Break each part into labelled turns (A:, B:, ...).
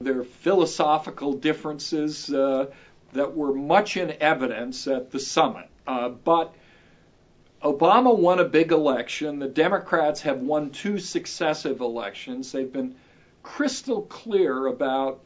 A: There are philosophical differences that were much in evidence at the summit. But Obama won a big election. The Democrats have won two successive elections. They've been crystal clear about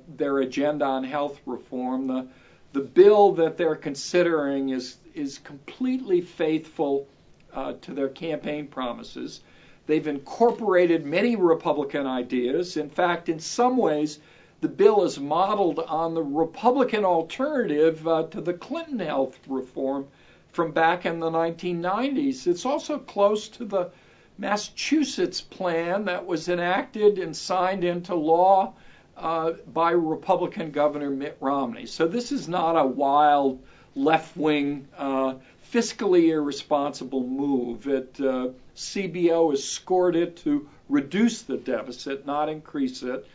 A: their agenda on health reform. The bill that they're considering is completely faithful to their campaign promises. They've incorporated many Republican ideas. In fact, in some ways, the bill is modeled on the Republican alternative to the Clinton health reform from back in the 1990s. It's also close to the Massachusetts plan that was enacted and signed into law by Republican Governor Mitt Romney. So this is not a wild left-wing fiscally irresponsible move. CBO has scored it to reduce the deficit, not increase it.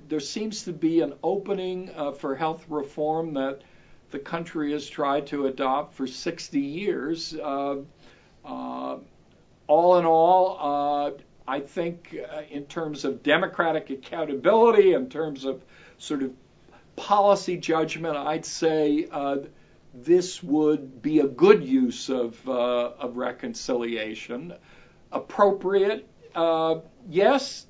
A: There seems to be an opening for health reform that the country has tried to adopt for 60 years. All in all, I think in terms of democratic accountability, in terms of sort of policy judgment, I'd say this would be a good use of reconciliation. Appropriate, yes.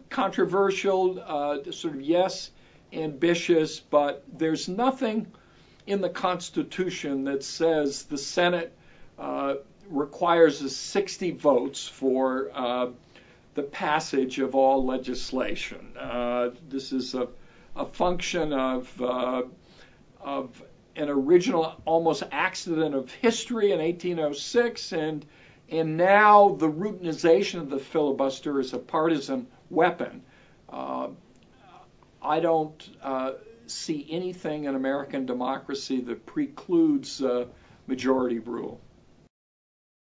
A: Controversial, sort of yes. Ambitious, but there's nothing in the Constitution that says the Senate requires 60 votes for the passage of all legislation. This is a function of an original almost accident of history in 1806, and now the routinization of the filibuster is a partisan weapon. I don't see anything in American democracy that precludes majority rule.